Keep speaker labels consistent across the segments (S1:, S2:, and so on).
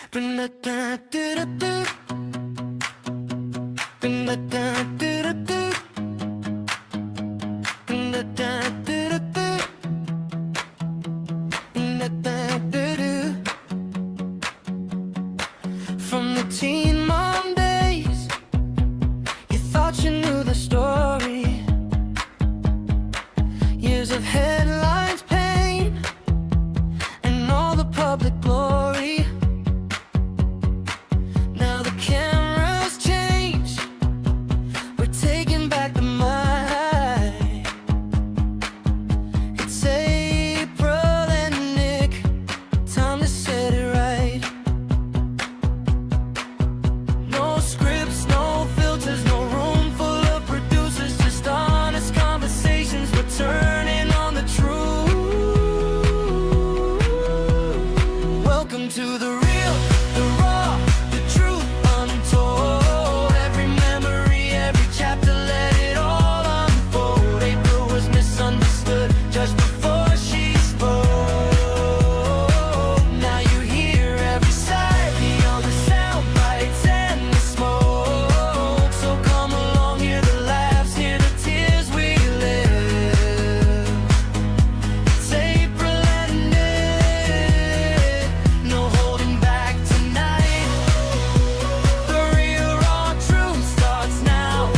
S1: From the teen mom days, you thought you knew the story. Years of headlines, pain, and all the public glory. Now the cameras change, we're taking back the mic. It's April and Nick, time to set it right. No scripts, no filters, no room full of producers, just honest conversations. We're turning on the truth. Welcome to the real, the raw, the truth untold. Every memory, every chapter, let it all unfold. April was misunderstood just before she spoke. Now you hear every side, the other sound bites and the smoke. So come along, hear the laughs, hear the tears we live. It's April and Nick, no holding back tonight. The real raw truth starts now.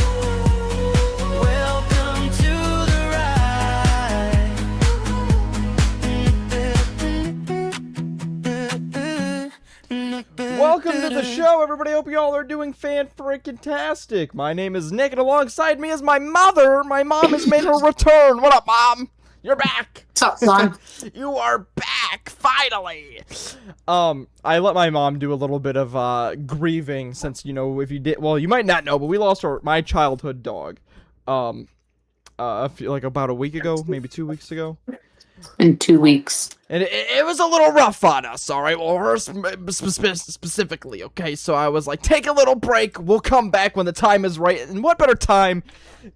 S1: Welcome to the ride.
S2: Welcome to the show, everybody. Hope y'all are doing fan-freaking-tastic. My name is Nick, and alongside me is my mother. My mom has made her return. What up, Mom? You're back.
S3: What's up, son?
S2: You are back, finally. I let my mom do a little bit of grieving since, you know, if you did, well, you might not know, but we lost my childhood dog. I feel like about a week ago, maybe 2 weeks ago.
S3: In 2 weeks.
S2: And it was a little rough on us, all right? Well, her specifically, okay? So I was like, take a little break. We'll come back when the time is right. And what better time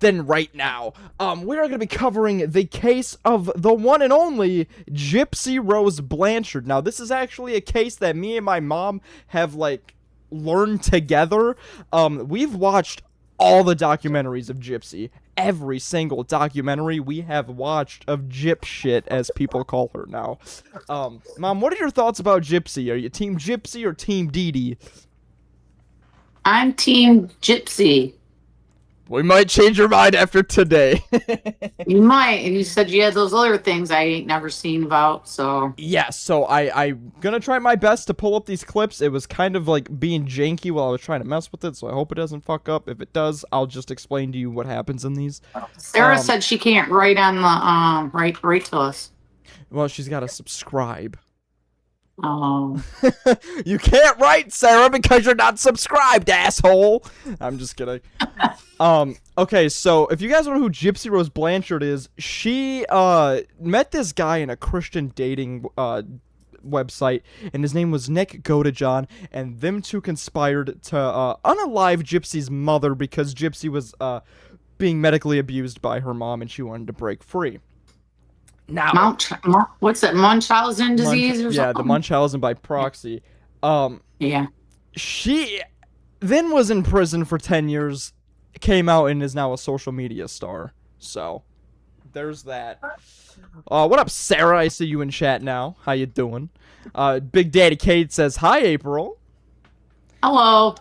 S2: than right now? We are going to be covering the case of the one and only Gypsy Rose Blanchard. Now, this is actually a case that me and my mom have, like, learned together. We've watched all the documentaries of Gypsy. Every single documentary we have watched of Gyp shit, as people call her now. Mom, what are your thoughts about Gypsy? Are you Team Gypsy or Team Dee Dee?
S3: I'm Team Gypsy.
S2: We might change your mind after today.
S3: You might. You said you had those other things I ain't never seen about, so...
S2: Yeah, so I'm gonna try my best to pull up these clips. It was kind of like being janky while I was trying to mess with it, so I hope it doesn't fuck up. If it does, I'll just explain to you what happens in these.
S3: Sarah said she can't write on the, write to us.
S2: Well, she's gotta subscribe.
S3: Oh.
S2: You can't write, Sarah, because you're not subscribed, asshole. I'm just kidding. Okay, so if you guys don't know who Gypsy Rose Blanchard is, she met this guy in a Christian dating website, and his name was Nick Godejohn, and them two conspired to unalive Gypsy's mother because Gypsy was being medically abused by her mom, and she wanted to break free. Now,
S3: what's that, Munchausen disease or something?
S2: Yeah, the Munchausen by proxy.
S3: Yeah.
S2: She then was in prison for 10 years, came out, and is now a social media star. So, there's that. What up, Sarah? I see you in chat now. How you doing? Big Daddy Kate says, hi, April.
S3: Hello.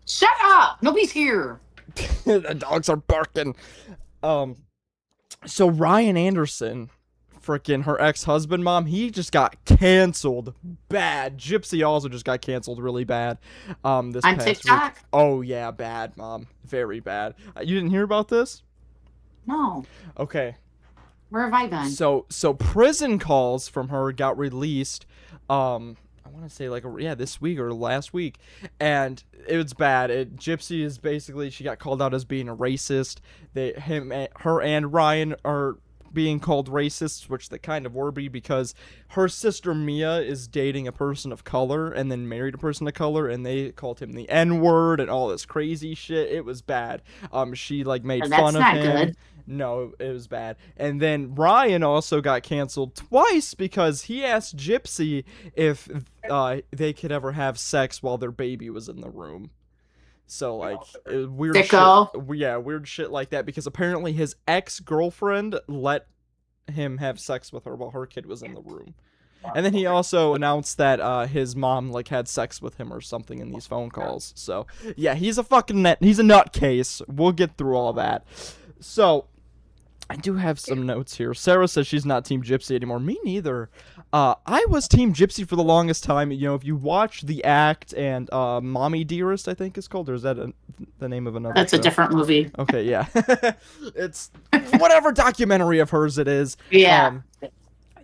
S3: Shut up! Nobody's here.
S2: The dogs are barking. So Ryan Anderson, frickin' her ex-husband, Mom, he just got canceled bad. Gypsy also just got canceled really bad. This
S3: on
S2: past
S3: TikTok?
S2: week. Oh yeah, bad, Mom. Very bad. You didn't hear about this?
S3: No.
S2: Okay.
S3: Where have I been?
S2: So prison calls from her got released. I want to say like this week or last week, and it was bad. Gypsy is basically, she got called out as being a racist. Her and Ryan are being called racists, which they kind of were, because her sister Mia is dating a person of color and then married a person of color, and they called him the N-word and all this crazy shit. It was bad. She like made fun of him.
S3: That's not good.
S2: No, it was bad. And then Ryan also got canceled twice because he asked Gypsy if they could ever have sex while their baby was in the room. So like weird
S3: Sicko.
S2: shit. Yeah, weird shit like that, because apparently his ex-girlfriend let him have sex with her while her kid was in the room. And then he also announced that his mom like had sex with him or something in these phone calls. So yeah, he's a nutcase. We'll get through all that. So I do have some notes here. Sarah says she's not Team Gypsy anymore. Me neither. I was Team Gypsy for the longest time. You know, if you watch The Act and Mommy Dearest, I think it's called, or is that the name of another
S3: That's
S2: show?
S3: a different movie.
S2: Okay, yeah. It's whatever documentary of hers it is.
S3: Yeah.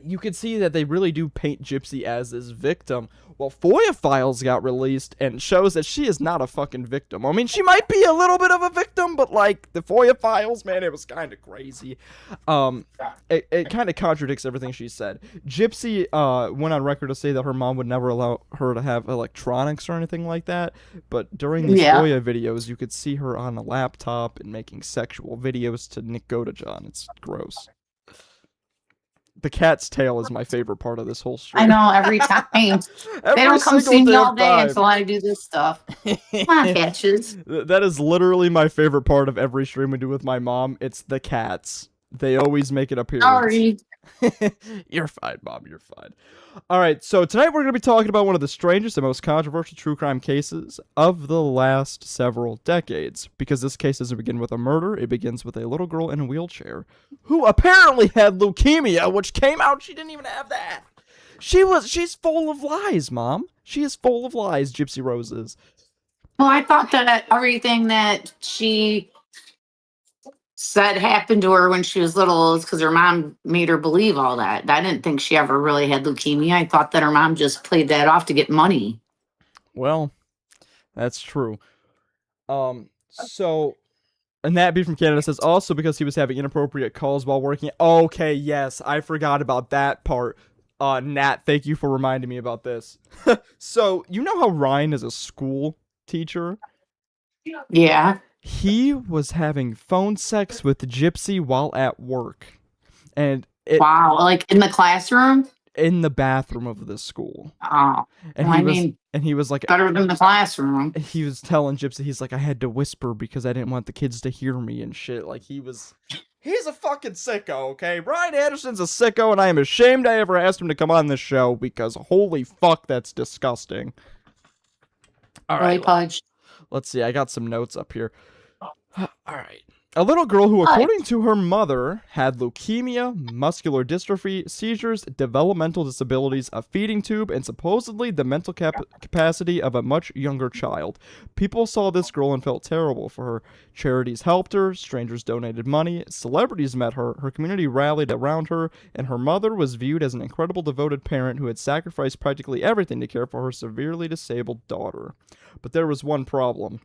S2: You could see that they really do paint Gypsy as this victim. Well, FOIA files got released and shows that she is not a fucking victim. I mean, she might be a little bit of a victim, but like the FOIA files, man, it was kind of crazy. It kind of contradicts everything she said. Gypsy went on record to say that her mom would never allow her to have electronics or anything like that. But during these FOIA videos, you could see her on a laptop and making sexual videos to Nick Godejohn. It's gross. The cat's tail is my favorite part of this whole stream.
S3: I know, every time. They don't come see me all day until I do this stuff. Come on, catches.
S2: That is literally my favorite part of every stream we do with my mom. It's the cats. They always make an appearance.
S3: Sorry.
S2: You're fine, Mom. You're fine. All right, so tonight we're going to be talking about one of the strangest and most controversial true crime cases of the last several decades. Because this case doesn't begin with a murder, it begins with a little girl in a wheelchair who apparently had leukemia, which came out she didn't even have that. She's full of lies, Mom. She is full of lies, Gypsy Rose is.
S3: Well, I thought that everything that she said happened to her when she was little is because her mom made her believe all that. I didn't think she ever really had leukemia. I thought that her mom just played that off to get money.
S2: Well, that's true. So, and that B from Canada says also because he was having inappropriate calls while working. Okay, yes, I forgot about that part. Nat, thank you for reminding me about this. So, you know how Ryan is a school teacher?
S3: Yeah.
S2: He was having phone sex with Gypsy while at work. And
S3: wow, like in the classroom?
S2: In the bathroom of the school.
S3: Oh.
S2: And he was like
S3: better than the classroom.
S2: He was telling Gypsy, he's like, I had to whisper because I didn't want the kids to hear me and shit. Like he's a fucking sicko, okay? Brian Anderson's a sicko, and I am ashamed I ever asked him to come on this show because holy fuck, that's disgusting. All right.
S3: Pudge.
S2: Let's see, I got some notes up here. All right. A little girl who, according to her mother, had leukemia, muscular dystrophy, seizures, developmental disabilities, a feeding tube, and supposedly the mental capacity of a much younger child. People saw this girl and felt terrible for her. Charities helped her, strangers donated money, celebrities met her, her community rallied around her, and her mother was viewed as an incredible devoted parent who had sacrificed practically everything to care for her severely disabled daughter. But there was one problem.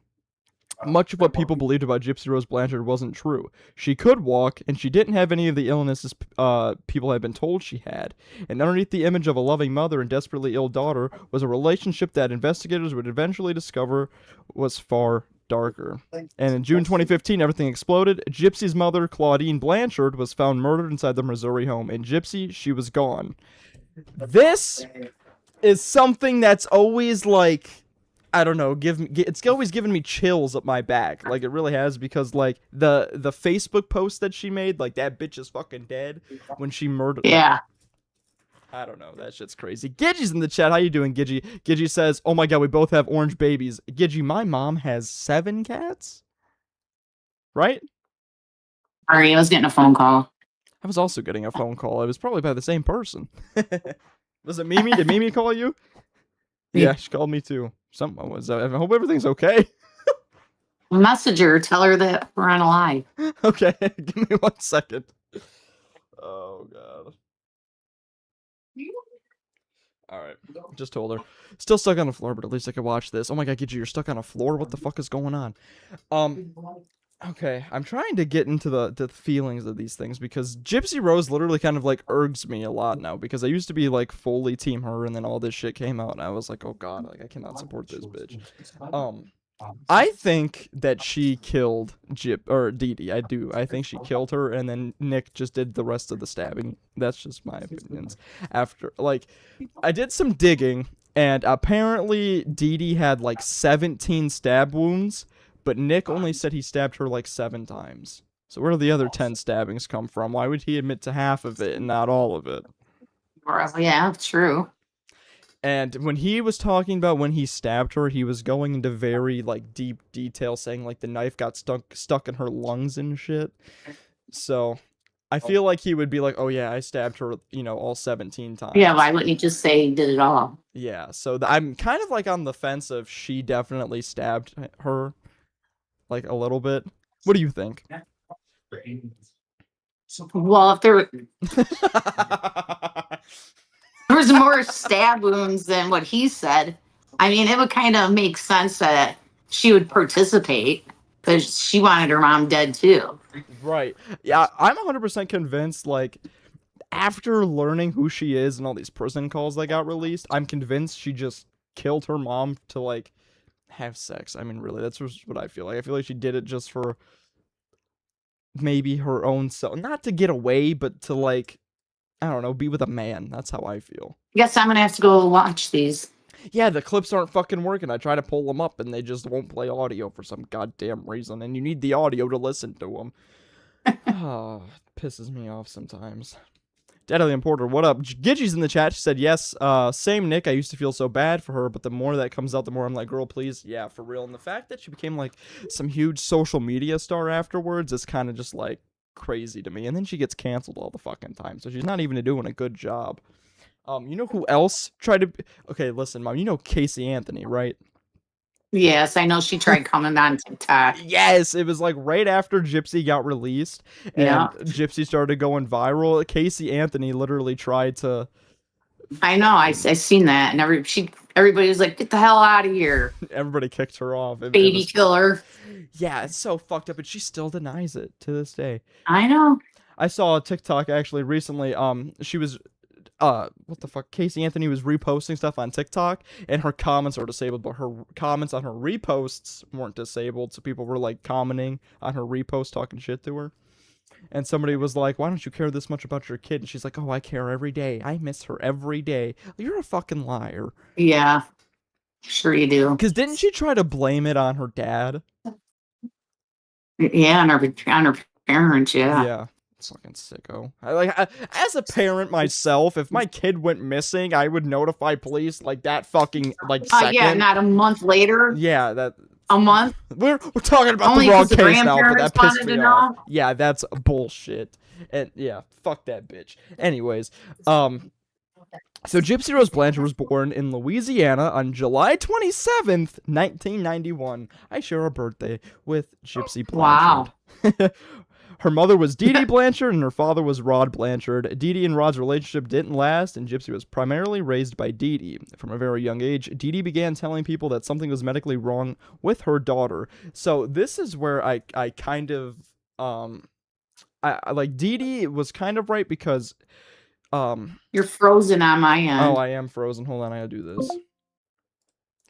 S2: Much of what people believed about Gypsy Rose Blanchard wasn't true. She could walk, and she didn't have any of the illnesses people had been told she had. And underneath the image of a loving mother and desperately ill daughter was a relationship that investigators would eventually discover was far darker. And in June 2015, everything exploded. Gypsy's mother, Claudine Blanchard, was found murdered inside the Missouri home. And Gypsy, she was gone. This is something that's always like, I don't know, it's always given me chills up my back. Like, it really has, because, like, the Facebook post that she made, like, that bitch is fucking dead when she murdered.
S3: Yeah.
S2: I don't know. That shit's crazy. Gidgy's in the chat. How you doing, Gidgy? Gidgy says, oh my god, we both have orange babies. Gidgy, my mom has 7 cats? Right?
S3: Sorry, I was getting a phone call.
S2: I was also getting a phone call. It was probably by the same person. Was it Mimi? Did Mimi call you? Yeah, she called me too. I hope everything's okay.
S3: Message her, tell her that we're on a live.
S2: Okay, give me 1 second. Oh god. Alright, just told her. Still stuck on the floor, but at least I can watch this. Oh my god, Gidgy, you're stuck on a floor? What the fuck is going on? Okay, I'm trying to get into the feelings of these things because Gypsy Rose literally kind of like irks me a lot now because I used to be like fully team her and then all this shit came out and I was like, oh god, like I cannot support this bitch. Um, I think that she killed Dee Dee. I do. I think she killed her and then Nick just did the rest of the stabbing. That's just my opinions. After like, I did some digging and apparently Dee Dee had like 17 stab wounds. But Nick only said he stabbed her like 7 times. So where do the other 10 stabbings come from? Why would he admit to half of it and not all of it?
S3: Yeah, true.
S2: And when he was talking about when he stabbed her, he was going into very like deep detail, saying like the knife got stuck in her lungs and shit. So I feel like he would be like, "Oh yeah, I stabbed her, all 17 times."
S3: Yeah, why wouldn't you just say he did it all?
S2: Yeah. So I'm kind of like on the fence of she definitely stabbed her. Like a little bit. What do you think?
S3: Well, if there was more stab wounds than what he said, I mean, it would kind of make sense that she would participate because she wanted her mom dead too.
S2: Right. Yeah, I'm 100% convinced, like, after learning who she is and all these prison calls that got released, I'm convinced she just killed her mom to, like, have sex. I mean, really, that's just what I feel like. I feel like she did it just for maybe her own self. Not to get away, but to, like, I don't know, be with a man. That's how I feel.
S3: Guess I'm going to have to go watch these.
S2: Yeah, the clips aren't fucking working. I try to pull them up, and they just won't play audio for some goddamn reason. And you need the audio to listen to them. Oh, pisses me off sometimes. Deadly Importer, what up? Gidgy's in the chat. She said, yes, same Nick. I used to feel so bad for her, but the more that comes out, the more I'm like, girl, please. Yeah, for real. And the fact that she became, like, some huge social media star afterwards is kind of just, like, crazy to me. And then she gets canceled all the fucking time. So she's not even doing a good job. You know who else tried to... Okay, listen, Mom. You know Casey Anthony, right?
S3: Yes, I know she tried coming on TikTok.
S2: Yes, it was like right after Gypsy got released and Gypsy started going viral. Casey Anthony literally tried to...
S3: I know, I seen that, and everybody was like, get the hell out of here.
S2: Everybody kicked her off.
S3: Baby killer.
S2: Yeah, it's so fucked up, and she still denies it to this day.
S3: I know.
S2: I saw a TikTok actually recently. She was... what the fuck? Casey Anthony was reposting stuff on TikTok, and her comments are disabled, but her comments on her reposts weren't disabled, so people were, like, commenting on her repost, talking shit to her. And somebody was like, why don't you care this much about your kid? And she's like, oh, I care every day. I miss her every day. You're a fucking liar.
S3: Yeah. Sure you do.
S2: Because didn't she try to blame it on her dad?
S3: Yeah, on her parents, yeah.
S2: Yeah. Fucking sicko. As a parent myself, if my kid went missing, I would notify police like that fucking second.
S3: Yeah, not a month later.
S2: Yeah, that
S3: a month.
S2: We're talking about
S3: Only
S2: the wrong
S3: the
S2: case now, but that pissed me off.
S3: know?
S2: Yeah, that's bullshit. And yeah, fuck that bitch. Anyways, so Gypsy Rose Blanchard was born in Louisiana on July 27th, 1991. I share a birthday with Gypsy Blanchard. Wow. Her mother was Dee Dee Blanchard, and her father was Rod Blanchard. Dee Dee and Rod's relationship didn't last, and Gypsy was primarily raised by Dee Dee. From a very young age, Dee Dee began telling people that something was medically wrong with her daughter. So this is where I kind of, I like Dee Dee was kind of right because,
S3: You're frozen on my end.
S2: Oh, I am frozen. Hold on, I gotta do this.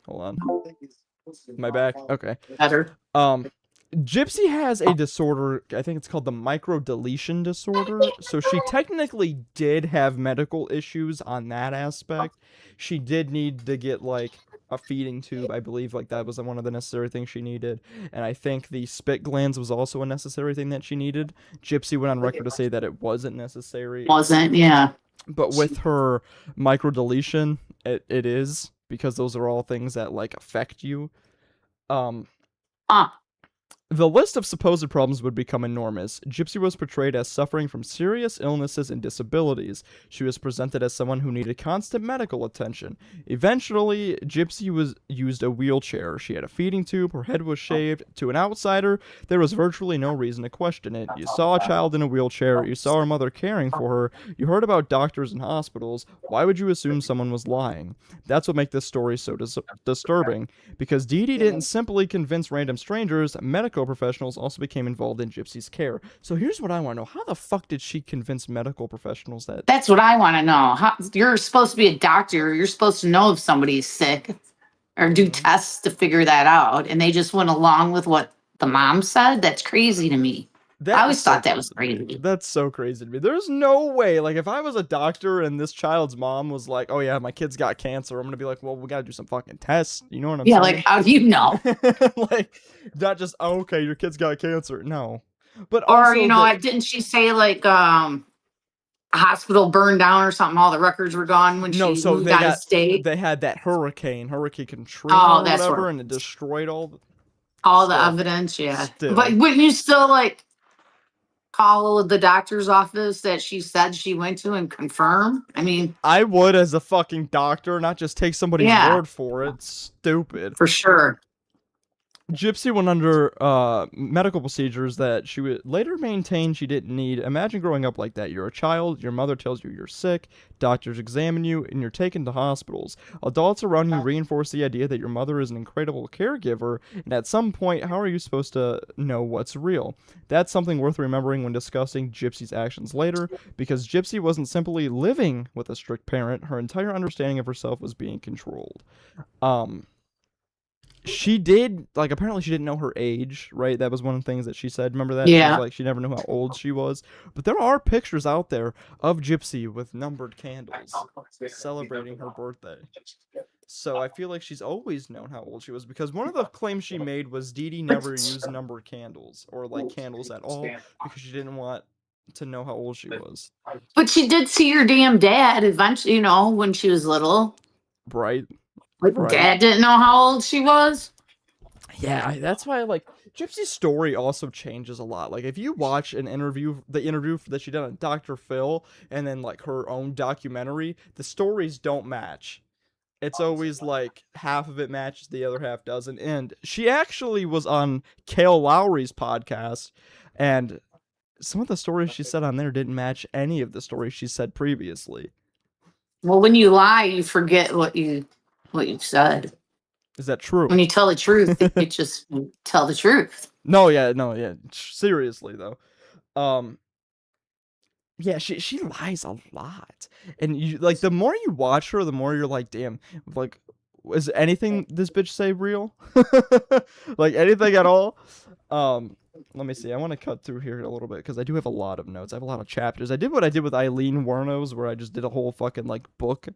S2: Hold on. Am I back? Okay.
S3: Better.
S2: Gypsy has a disorder, I think it's called the microdeletion disorder, so she technically did have medical issues on that aspect. She did need to get, like, a feeding tube, I believe, like, that was one of the necessary things she needed, and I think the spit glands was also a necessary thing that she needed. Gypsy went on record to say that it wasn't necessary.
S3: Wasn't, yeah.
S2: But with her microdeletion, it is, because those are all things that, like, affect you. The list of supposed problems would become enormous. Gypsy was portrayed as suffering from serious illnesses and disabilities. She was presented as someone who needed constant medical attention. Eventually, Gypsy used a wheelchair. She had a feeding tube, her head was shaved. To an outsider, there was virtually no reason to question it. You saw a child in a wheelchair, you saw her mother caring for her, you heard about doctors and hospitals. Why would you assume someone was lying? That's what makes this story so disturbing. Because Dee Dee didn't simply convince random strangers, medical medical professionals also became involved in Gypsy's care. So here's what I want to know. How the fuck did she convince medical professionals that...
S3: That's what I want to know. How, you're supposed to be a doctor. You're supposed to know if somebody's sick or do tests to figure that out. And they just went along with what the mom said. That's crazy to me. I always thought that was crazy.
S2: That's so crazy to me. There's no way. Like, if I was a doctor and this child's mom was like, oh, yeah, my kid's got cancer, I'm going to be like, well, we got to do some fucking tests. You know what I'm saying?
S3: Yeah, like, how do you know?
S2: Like, not just, oh, okay, your kid's got cancer. No. But
S3: Or,
S2: also
S3: you know, didn't she say, like, a hospital burned down or something? All the records were gone when she moved out of state?
S2: They had that Hurricane Katrina or whatever, and it destroyed all
S3: the evidence, yeah.
S2: Still.
S3: But wouldn't you still, like, call the doctor's office that she said she went to and confirm? I mean,
S2: I would as a fucking doctor, not just take somebody's word for it. Stupid.
S3: For sure.
S2: Gypsy went under medical procedures that she would later maintain she didn't need. Imagine growing up like that. You're a child, your mother tells you you're sick, doctors examine you, and you're taken to hospitals. Adults around you reinforce the idea that your mother is an incredible caregiver, and at some point, how are you supposed to know what's real? That's something worth remembering when discussing Gypsy's actions later, because Gypsy wasn't simply living with a strict parent, her entire understanding of herself was being controlled. She did, like, apparently she didn't know her age, right? That was one of the things that she said. Remember that?
S3: Yeah.
S2: She was like, she never knew how old she was. But there are pictures out there of Gypsy with numbered candles celebrating her birthday. So I feel like she's always known how old she was, because one of the claims she made was Dee Dee never used numbered candles or, like, candles at all because she didn't want to know how old she was.
S3: But she did see her damn dad eventually, you know, when she was little.
S2: Right.
S3: Right. Dad didn't know how old she was.
S2: Yeah, that's why, like, Gypsy's story also changes a lot. Like, if you watch the interview that she did on Dr. Phil, and then, like, her own documentary, the stories don't match. It's always, like, half of it matches, the other half doesn't. And she actually was on Kale Lowry's podcast, and some of the stories she said on there didn't match any of the stories she said previously.
S3: Well, when you lie, you forget what you've said.
S2: Is that true?
S3: When you tell the truth, you just tell the truth.
S2: No, yeah. Seriously though. Yeah, she lies a lot. And you, like, the more you watch her, the more you're like, damn, like, is anything this bitch say real? Like, anything at all? Let me see. I want to cut through here a little bit because I do have a lot of notes. I have a lot of chapters. I did what I did with Eileen Wuornos, where I just did a whole fucking, like, book.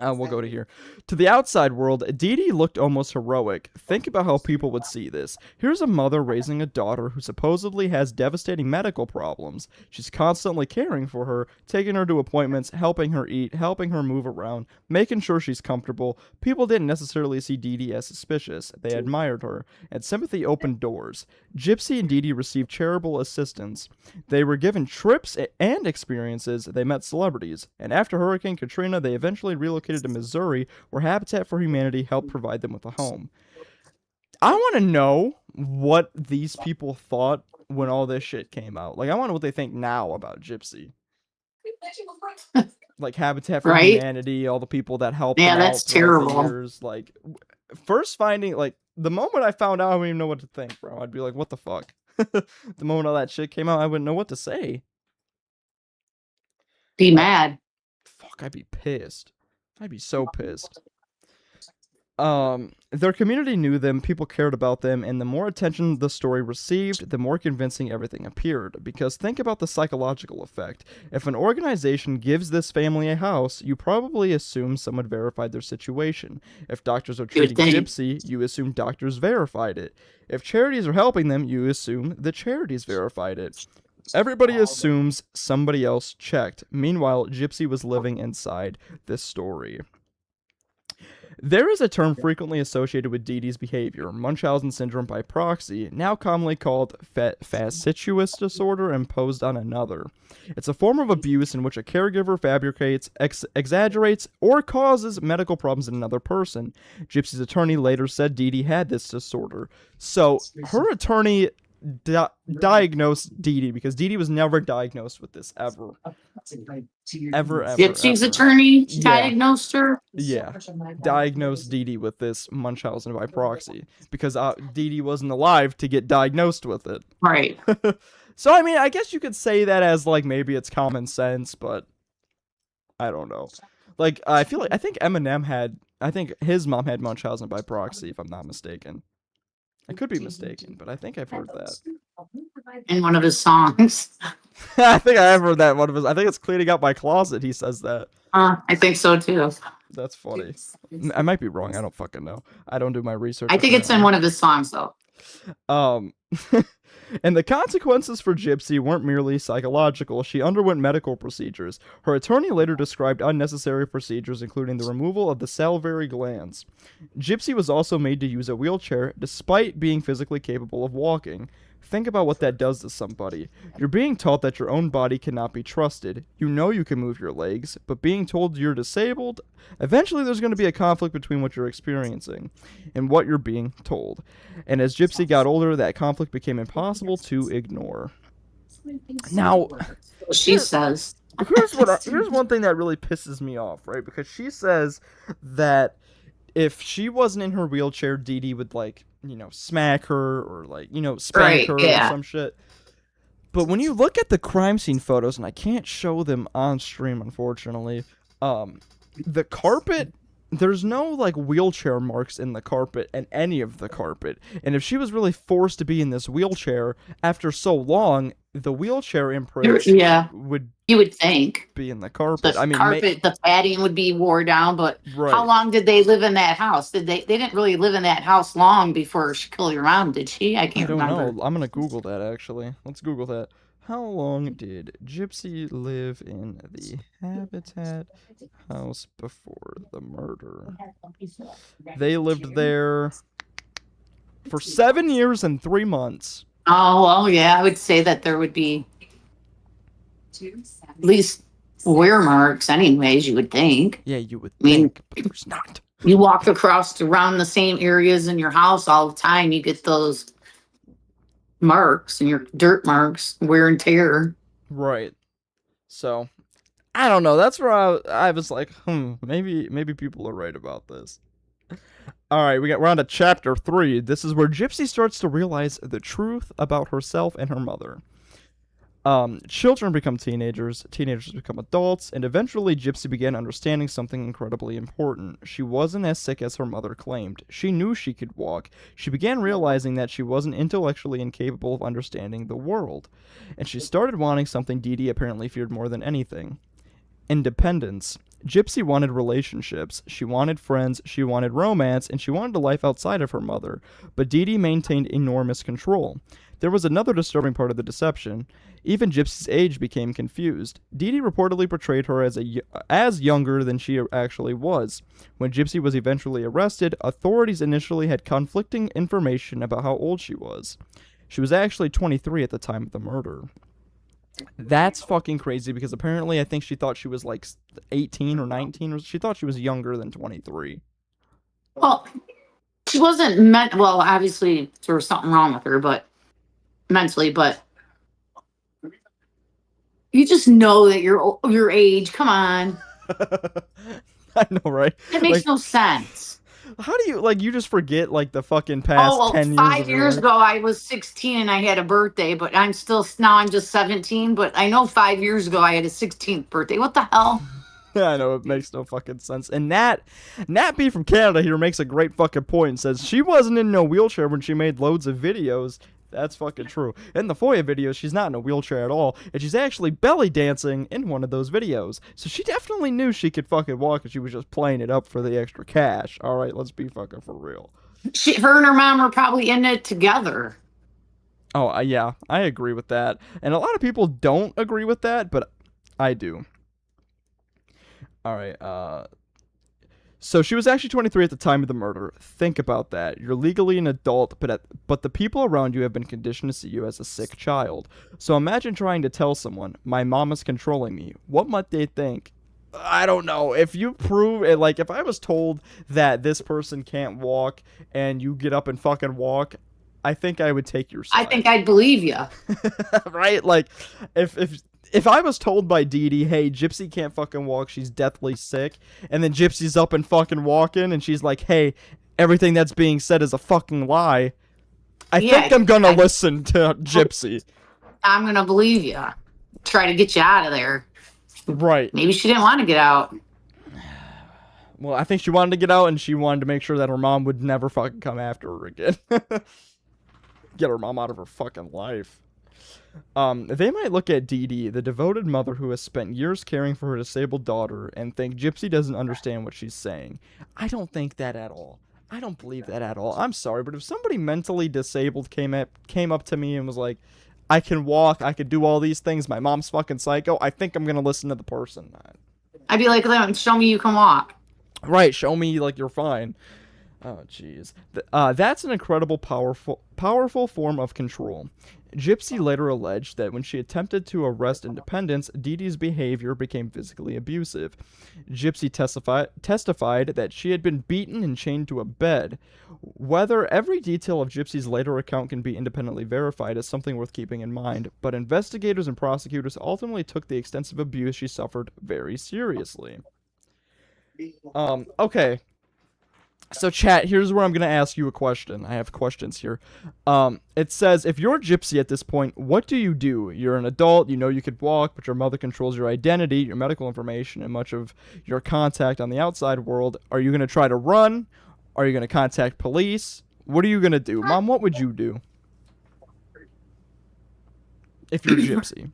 S2: We'll go to here. To the outside world, Dee Dee looked almost heroic. Think about how people would see this. Here's a mother raising a daughter who supposedly has devastating medical problems. She's constantly caring for her, taking her to appointments, helping her eat, helping her move around, making sure she's comfortable. People didn't necessarily see Dee Dee as suspicious. They admired her, and sympathy opened doors. Gypsy and Dee Dee received charitable assistance. They were given trips and experiences. They met celebrities. And after Hurricane Katrina, they eventually relocated to Missouri, where Habitat for Humanity helped provide them with a home. I want to know what these people thought when all this shit came out. Like, I want to know what they think now about Gypsy. Like, Habitat for Humanity, all the people that helped them
S3: that's
S2: out throughout the
S3: terrible.
S2: years. Like, first finding, like, the moment I found out, I wouldn't even know what to think, bro. I'd be like, what the fuck? The moment all that shit came out, I wouldn't know what to say.
S3: Be mad.
S2: Fuck, I'd be pissed. I'd be so pissed. Their community knew them, people cared about them, and the more attention the story received, the more convincing everything appeared. Because think about the psychological effect. If an organization gives this family a house, you probably assume someone verified their situation. If doctors are treating Gypsy, you assume doctors verified it. If charities are helping them, you assume the charities verified it. Everybody assumes somebody else checked. Meanwhile, Gypsy was living inside this story. There is a term frequently associated with Dee Dee's behavior, Munchausen syndrome by proxy, now commonly called fascicious disorder imposed on another. It's a form of abuse in which a caregiver fabricates, exaggerates, or causes medical problems in another person. Gypsy's attorney later said Dee Dee had this disorder. So, her attorney diagnose Dee Dee, because Dee Dee was never diagnosed with this ever.
S3: Gypsy's attorney diagnosed her.
S2: Yeah, diagnosed Dee Dee with this Munchausen by proxy, because Dee Dee wasn't alive to get diagnosed with it.
S3: Right.
S2: So, I mean, I guess you could say that as, like, maybe it's common sense, but I don't know. Like, I think I think his mom had Munchausen by proxy, if I'm not mistaken. I could be mistaken, but I think I've heard that.
S3: In one of his songs.
S2: I think I have heard that one of his. I think it's Cleaning Out My Closet. He says that.
S3: I think so too.
S2: That's funny. I might be wrong. I don't fucking know. I don't do my research.
S3: I think it's in one of his songs though.
S2: And the consequences for Gypsy weren't merely psychological. She underwent medical procedures. Her attorney later described unnecessary procedures, including the removal of the salivary glands. Gypsy was also made to use a wheelchair despite being physically capable of walking. Think about what that does to somebody. You're being taught that your own body cannot be trusted. You know you can move your legs, but being told you're disabled, eventually there's going to be a conflict between what you're experiencing and what you're being told. And as Gypsy got older, that conflict became impossible to ignore. Now,
S3: she says,
S2: here's one thing that really pisses me off, right? Because she says that if she wasn't in her wheelchair, Dee Dee would, like, smack her or, like, spank her or some shit. But when you look at the crime scene photos, and I can't show them on stream, unfortunately, the carpet, there's no, like, wheelchair marks in the carpet and any of the carpet. And if she was really forced to be in this wheelchair after so long, the wheelchair imprint would
S3: you would think
S2: be in the carpet.
S3: The padding would be wore down, but
S2: right.
S3: How long did they live in that house? They didn't really live in that house long before she killed your mom, did she? I don't remember.
S2: Know. I'm gonna Google that, actually. Let's Google that. How long did Gypsy live in the Habitat house before the murder? They lived there for 7 years and 3 months.
S3: Oh, well, yeah, I would say that there would be at least wear marks anyways, you would think.
S2: Yeah, you would think, but there's not.
S3: You walk around the same areas in your house all the time, you get those marks and your dirt marks, wear and tear.
S2: Right. So, I don't know. That's where I was like, maybe people are right about this. All right, we're on to chapter 3. This is where Gypsy starts to realize the truth about herself and her mother. Children become teenagers become adults, and eventually Gypsy began understanding something incredibly important. She wasn't as sick as her mother claimed. She knew she could walk. She began realizing that she wasn't intellectually incapable of understanding the world. And she started wanting something Dee Dee apparently feared more than anything: independence. Gypsy wanted relationships, she wanted friends, she wanted romance, and she wanted a life outside of her mother, but Dee Dee maintained enormous control. There was another disturbing part of the deception. Even Gypsy's age became confused. Dee Dee reportedly portrayed her as younger than she actually was. When Gypsy was eventually arrested, authorities initially had conflicting information about how old she was. She was actually 23 at the time of the murder. That's fucking crazy, because apparently I think she thought she was like 18 or 19, or she thought she was younger than 23.
S3: Well, she wasn't well, obviously there was something wrong with her, but mentally, but you just know that your age. Come on.
S2: I know, right?
S3: It makes no sense.
S2: How do you, like, you just forget, like, the fucking past 10 years?
S3: 5 years ago, I was 16 and I had a birthday, but I'm just 17. But I know 5 years ago, I had a 16th birthday. What the hell?
S2: Yeah, I know, it makes no fucking sense. And Nat B from Canada here makes a great fucking point and says she wasn't in no wheelchair when she made loads of videos. That's fucking true. In the Foya videos, she's not in a wheelchair at all, and she's actually belly dancing in one of those videos. So she definitely knew she could fucking walk, and she was just playing it up for the extra cash. All right, let's be fucking for real.
S3: Her and her mom were probably in it together.
S2: Oh, yeah, I agree with that. And a lot of people don't agree with that, but I do. All right, so she was actually 23 at the time of the murder. Think about that. You're legally an adult, but the people around you have been conditioned to see you as a sick child. So imagine trying to tell someone, my mom is controlling me. What might they think? I don't know. If you prove it, like, if I was told that this person can't walk and you get up and fucking walk, I think I would take your side.
S3: I think I'd believe you.
S2: Right? Like, if I was told by Dee Dee, hey, Gypsy can't fucking walk, she's deathly sick, and then Gypsy's up and fucking walking, and she's like, hey, everything that's being said is a fucking lie, I think I'm gonna listen to Gypsy.
S3: I'm gonna believe you. Try to get you out of there.
S2: Right.
S3: Maybe she didn't want to get out.
S2: Well, I think she wanted to get out, and she wanted to make sure that her mom would never fucking come after her again. Get her mom out of her fucking life. They might look at Dee Dee, the devoted mother who has spent years caring for her disabled daughter, and think Gypsy doesn't understand what she's saying. I don't think that at all. I don't believe that at all. I'm sorry, but if somebody mentally disabled came up to me and was like, I can walk, I could do all these things, my mom's fucking psycho, I think I'm gonna listen to the person.
S3: I'd be like, show me you can walk.
S2: Right, show me like you're fine. Oh, jeez. That's an incredible, powerful form of control. Gypsy later alleged that when she attempted to arrest Independence, Dee Dee's behavior became physically abusive. Gypsy testified that she had been beaten and chained to a bed. Whether every detail of Gypsy's later account can be independently verified is something worth keeping in mind, but investigators and prosecutors ultimately took the extensive abuse she suffered very seriously. Okay. So, chat, here's where I'm going to ask you a question. I have questions here. It says, if you're Gypsy at this point, what do? You're an adult, you know you could walk, but your mother controls your identity, your medical information, and much of your contact on the outside world. Are you going to try to run? Are you going to contact police? What are you going to do? Mom, what would you do? If you're Gypsy.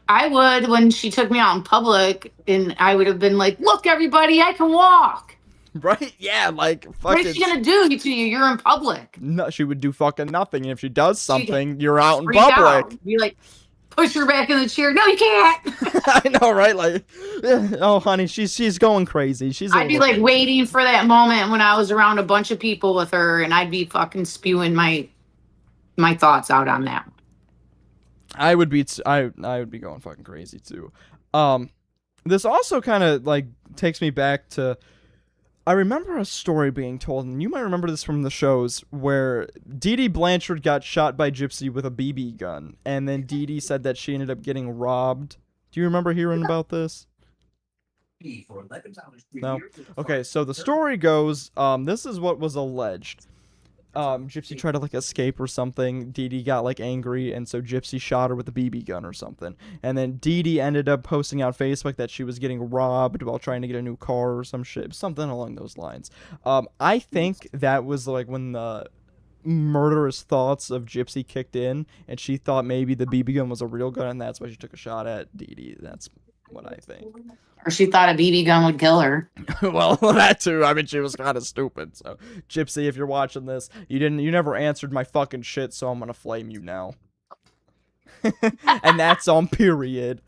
S3: I would when she took me out in public, and I would have been like, look, everybody, I can walk.
S2: Right? Yeah, like, fucking...
S3: What is she gonna do to you? You're in public.
S2: No, she would do fucking nothing. And if she does something, you're out in public.
S3: Out. Be like, push her back in the chair. No, you can't.
S2: I know, right? Like, oh, honey, she's going crazy.
S3: I'd be like waiting for that moment when I was around a bunch of people with her, and I'd be fucking spewing my thoughts out on that.
S2: I would be going fucking crazy too. This also kind of like takes me back to... I remember a story being told, and you might remember this from the shows, where Dee Dee Blanchard got shot by Gypsy with a BB gun, and then Dee Dee said that she ended up getting robbed. Do you remember hearing about this? No? Okay, so the story goes, this is what was alleged. Gypsy tried to like escape or something. Dee Dee got like angry, and so Gypsy shot her with a BB gun or something. And then Dee Dee ended up posting on Facebook that she was getting robbed while trying to get a new car or some shit, something along those lines. I think that was like when the murderous thoughts of Gypsy kicked in, and she thought maybe the BB gun was a real gun, and that's why she took a shot at Dee Dee. That's what I think.
S3: Or she thought a BB gun would kill her.
S2: Well, that too. I mean, she was kind of stupid. So, Gypsy, if you're watching this, you never answered my fucking shit, so I'm gonna flame you now. And that's on period.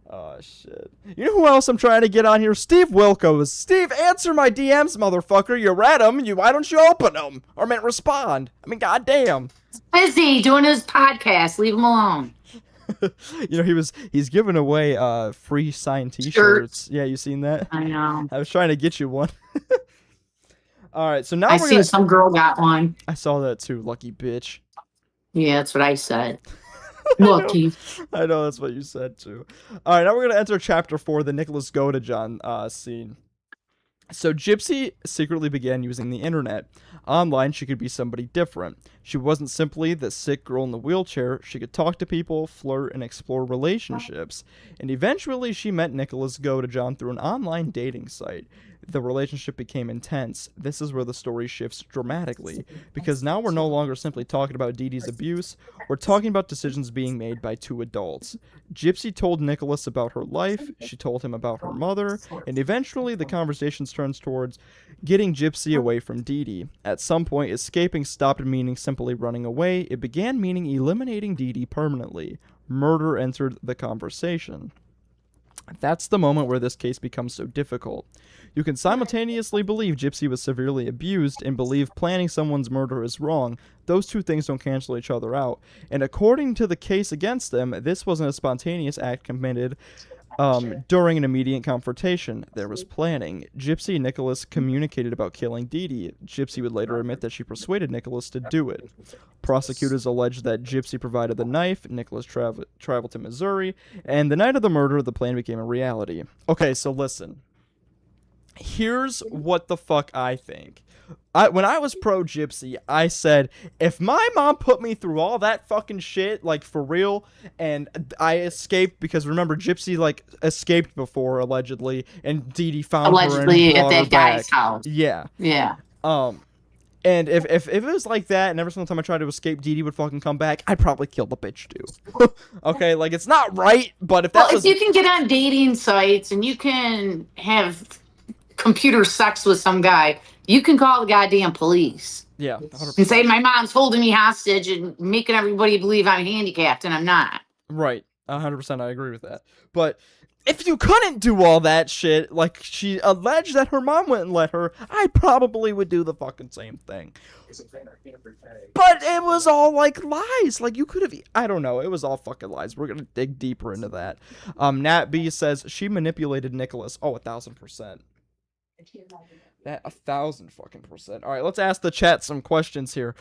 S2: Oh, shit. You know who else I'm trying to get on here? Steve Wilkos. Steve, answer my DMs, motherfucker. You read them. Why don't you open them? Or respond. I mean, goddamn.
S3: Busy doing his podcast. Leave him alone.
S2: You know, he's giving away free signed t-shirts. Yeah, you seen that?
S3: I know.
S2: I was trying to get you one. All right, so now
S3: I seen some girl got one.
S2: I saw that too, lucky bitch.
S3: Yeah, that's what I said. Lucky.
S2: I know that's what you said too. All right, now we're gonna enter chapter 4, the Nicholas Godejohn scene. So Gypsy secretly began using the internet. Online, she could be somebody different. She wasn't simply the sick girl in the wheelchair. She could talk to people, flirt, and explore relationships. And eventually, she met Nicholas Godejohn through an online dating site. The relationship became intense. This is where the story shifts dramatically, because now we're no longer simply talking about Dee Dee's abuse, we're talking about decisions being made by two adults. Gypsy told Nicholas about her life, she told him about her mother, and eventually the conversation turns towards getting Gypsy away from Dee Dee. At some point, escaping stopped meaning simply running away, it began meaning eliminating Dee Dee permanently. Murder entered the conversation. That's the moment where this case becomes so difficult. You can simultaneously believe Gypsy was severely abused and believe planning someone's murder is wrong. Those two things don't cancel each other out. And according to the case against them, this wasn't a spontaneous act committed during an immediate confrontation. There was planning. Gypsy and Nicholas communicated about killing Dee Dee. Gypsy would later admit that she persuaded Nicholas to do it. Prosecutors allege that Gypsy provided the knife. Nicholas traveled to Missouri, and the night of the murder, the plan became a reality. Okay, so listen. Here's what the fuck I think. When I was pro Gypsy, I said, if my mom put me through all that fucking shit, like for real, and I escaped, because remember, Gypsy like escaped before, allegedly, and Dee Dee found her and
S3: Allegedly at
S2: brought her
S3: that guy's
S2: back.
S3: house.
S2: Yeah.
S3: Yeah.
S2: And if it was like that, and every single time I tried to escape, Dee Dee would fucking come back, I'd probably kill the bitch too. Okay, like it's not right, but if that
S3: Well,
S2: was,
S3: if you can get on dating sites and you can have computer sex with some guy, you can call the goddamn police
S2: yeah,
S3: and
S2: 100%.
S3: say my mom's holding me hostage and making everybody believe I'm handicapped and I'm not.
S2: Right, 100%, I agree with that. But if you couldn't do all that shit, like she alleged that her mom wouldn't let her, I probably would do the fucking same thing. But it was all like lies. Like you could have, I don't know. It was all fucking lies. We're gonna dig deeper into that. Nat B says she manipulated Nicholas. Oh, 1,000%. That 1,000 fucking %. All right, let's ask the chat some questions here.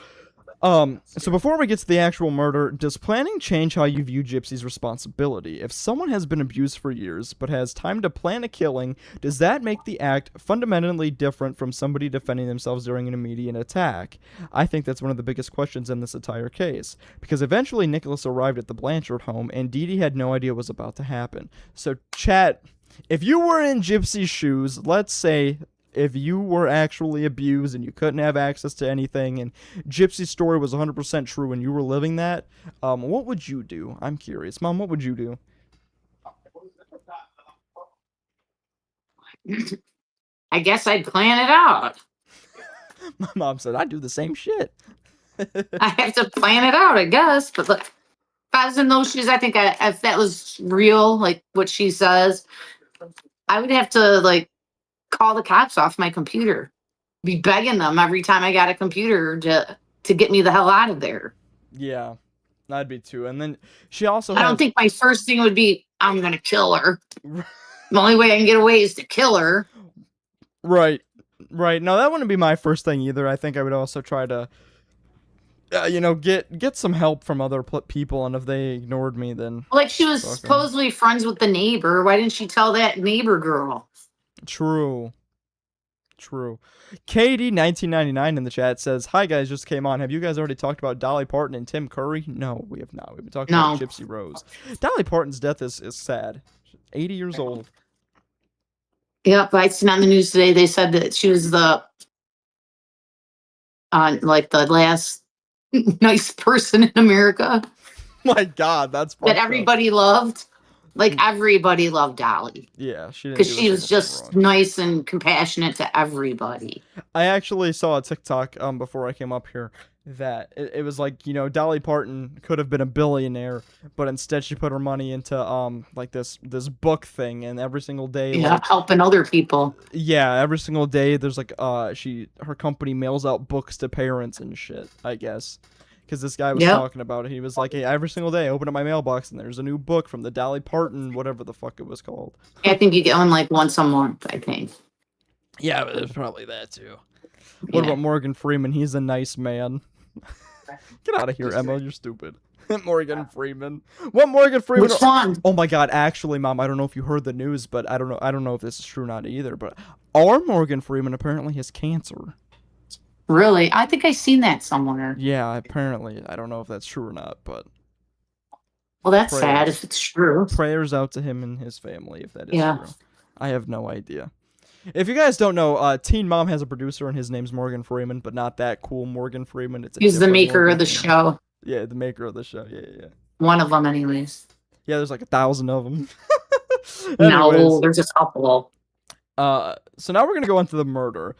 S2: So before we get to the actual murder, does planning change how you view Gypsy's responsibility? If someone has been abused for years, but has time to plan a killing, does that make the act fundamentally different from somebody defending themselves during an immediate attack? I think that's one of the biggest questions in this entire case, because eventually Nicholas arrived at the Blanchard home, and Dee Dee had no idea what was about to happen. So chat, if you were in Gypsy's shoes, let's say if you were actually abused and you couldn't have access to anything and Gypsy's story was 100% true and you were living that, what would you do? I'm curious. Mom, what would you do?
S3: I guess I'd plan it out.
S2: My mom said, I'd do the same shit.
S3: I have to plan it out, I guess. But look, if I was in those shoes, I think if that was real, like what she says, I would have to like call the cops off my computer, be begging them every time I got a computer to get me the hell out of there.
S2: Yeah, I'd be too. And then she also
S3: I don't think my first thing would be, I'm going to kill her. The only way I can get away is to kill her.
S2: Right. No, that wouldn't be my first thing either. I think I would also try to, get some help from other people, and if they ignored me, then...
S3: Like, she was supposedly friends with the neighbor. Why didn't she tell that neighbor girl?
S2: True. Katie 1999 in the chat says, "Hi guys, just came on. Have you guys already talked about Dolly Parton and Tim Curry?" No, we have not. We've been talking about Gypsy Rose. Dolly Parton's death is sad. 80 years old.
S3: Yep, I seen on the news today. They said that she was the last nice person in America.
S2: My God, that's
S3: that everybody loved. Like everybody loved Dolly.
S2: Yeah, she didn't,
S3: because she was just nice and compassionate to everybody.
S2: I actually saw a TikTok before I came up here that it was like, Dolly Parton could have been a billionaire, but instead she put her money into like this book thing, and every single day
S3: helping other people.
S2: Yeah, every single day there's like her company mails out books to parents and shit, I guess. Because this guy was talking about it. He was like, hey, every single day I open up my mailbox and there's a new book from the Dolly Parton, whatever the fuck it was called.
S3: I think you get one like once a month, I think.
S2: Yeah, but there's probably that too. What about Morgan Freeman? He's a nice man. Get out of here, Emma. You're stupid. Morgan Freeman. What Morgan Freeman?
S3: Which one?
S2: Oh my God! Actually, Mom, I don't know if you heard the news, but I don't know if this is true or not either. But our Morgan Freeman apparently has cancer.
S3: Really? I think I seen that somewhere.
S2: Yeah, apparently. I don't know if that's true or not, but...
S3: Well, that's sad if it's true.
S2: Prayers out to him and his family if that is true. I have no idea. If you guys don't know, Teen Mom has a producer and his name's Morgan Freeman, but not that cool Morgan Freeman.
S3: He's the maker of the show.
S2: Yeah, the maker of the show. Yeah.
S3: One of them, anyways.
S2: Yeah, there's like 1,000 of them.
S3: No, there's a couple.
S2: So now we're going to go on to the murder.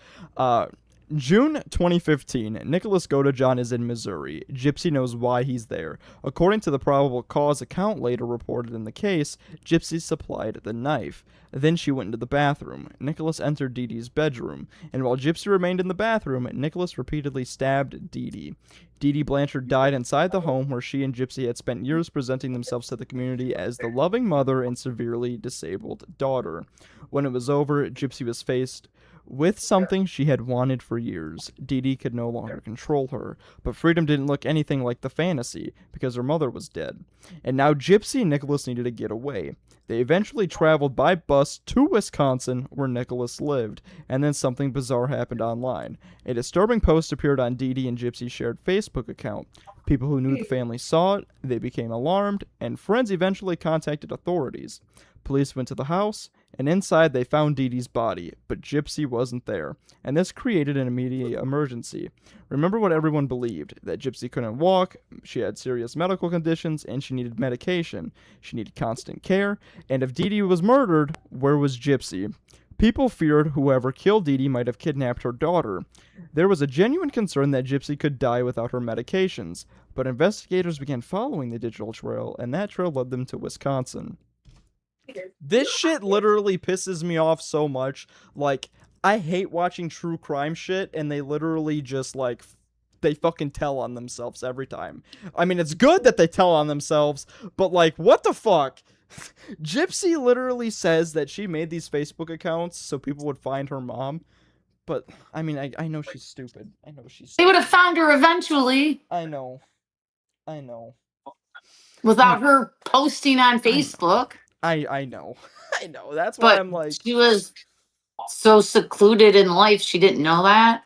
S2: June 2015, Nicholas Godejohn is in Missouri. Gypsy knows why he's there. According to the probable cause account later reported in the case, Gypsy supplied the knife. Then she went into the bathroom. Nicholas entered Dee Dee's bedroom, and while Gypsy remained in the bathroom, Nicholas repeatedly stabbed Dee Dee. Dee Dee Blanchard died inside the home where she and Gypsy had spent years presenting themselves to the community as the loving mother and severely disabled daughter. When it was over, Gypsy was faced With something she had wanted for years, Dee Dee could no longer control her, but freedom didn't look anything like the fantasy, because her mother was dead. And now Gypsy and Nicholas needed to get away. They eventually traveled by bus to Wisconsin, where Nicholas lived, and then something bizarre happened online. A disturbing post appeared on Dee Dee and Gypsy's shared Facebook account. People who knew the family saw it, they became alarmed, and friends eventually contacted authorities. Police went to the house, and inside they found Dee Dee's body, but Gypsy wasn't there, and this created an immediate emergency. Remember what everyone believed, that Gypsy couldn't walk, she had serious medical conditions, and she needed medication. She needed constant care, and if Dee Dee was murdered, where was Gypsy? People feared whoever killed Dee Dee might have kidnapped her daughter. There was a genuine concern that Gypsy could die without her medications, but investigators began following the digital trail, and that trail led them to Wisconsin. This shit literally pisses me off so much. Like, I hate watching true crime shit, and they literally just, like, they fucking tell on themselves every time. I mean, it's good that they tell on themselves, but, like, what the fuck? Gypsy literally says that she made these Facebook accounts so people would find her mom. But, I mean, I know she's stupid. I know she's
S3: They
S2: stupid.
S3: would have found her eventually
S2: I know.
S3: without her posting on Facebook.
S2: I know. I know. That's why
S3: But
S2: I'm like...
S3: she was so secluded in life, she didn't know that.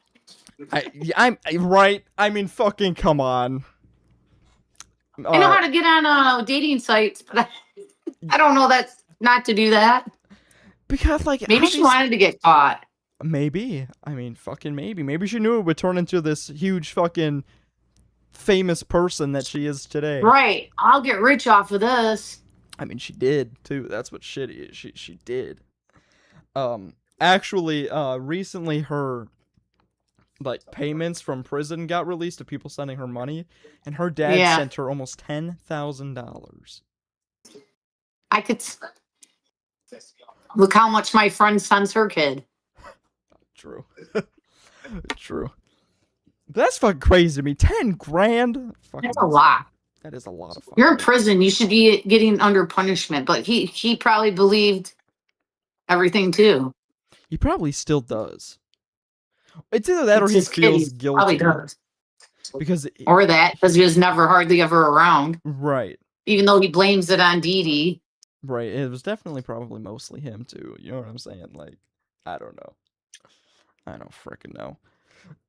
S2: I'm right. I mean, fucking come on.
S3: I know how to get on dating sites, but I don't know that's not to do that.
S2: Because, like,
S3: Maybe she wanted to get caught.
S2: Maybe. I mean, fucking maybe. Maybe she knew it would turn into this huge fucking famous person that she is today.
S3: Right. I'll get rich off of this.
S2: I mean, she did too. That's what shitty is. She did. Actually, recently her like payments from prison got released to people sending her money, and her dad sent her almost $10,000.
S3: I could look how much my friend sends her kid.
S2: True. True. That's fucking crazy to me. 10 grand? Fucking
S3: That's a lot.
S2: That is a lot of fun.
S3: You're in prison. You should be getting under punishment. But he probably believed everything too.
S2: He probably still does. It's either that or he
S3: His kid,
S2: feels guilty.
S3: Probably does.
S2: Because
S3: or that, because he was never hardly ever around.
S2: Right.
S3: Even though he blames it on Dee Dee.
S2: Right. It was definitely probably mostly him too. You know what I'm saying? Like, I don't know. I don't frickin' know.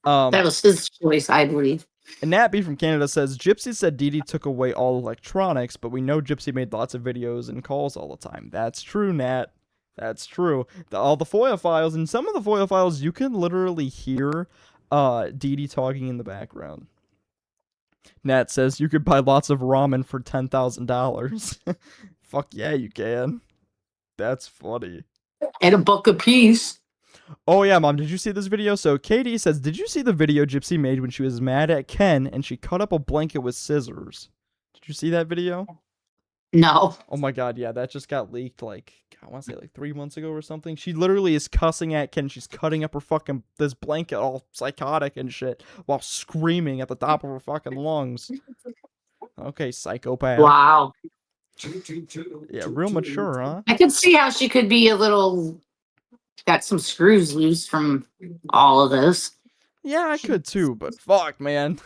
S3: That was his choice, I believe.
S2: And Nat B from Canada says, Gypsy said Dee Dee took away all electronics, but we know Gypsy made lots of videos and calls all the time. That's true, Nat. That's true. All the FOIA files, and some of the FOIA files, you can literally hear Dee Dee talking in the background. Nat says, you could buy lots of ramen for $10,000. Fuck yeah, you can. That's funny.
S3: And a buck a piece.
S2: Oh yeah, Mom, did you see this video? So Katie says, did you see the video Gypsy made when she was mad at Ken and she cut up a blanket with scissors? Did you see that video?
S3: No.
S2: Oh my god, yeah, that just got leaked like, I want to say like 3 months ago or something. She literally is cussing at Ken. She's cutting up her fucking, this blanket all psychotic and shit while screaming at the top of her fucking lungs. Okay, psychopath.
S3: Wow.
S2: Yeah, real mature, huh?
S3: I could see how she could be a little... got some screws loose from all of this.
S2: Yeah, I could too, but fuck, man.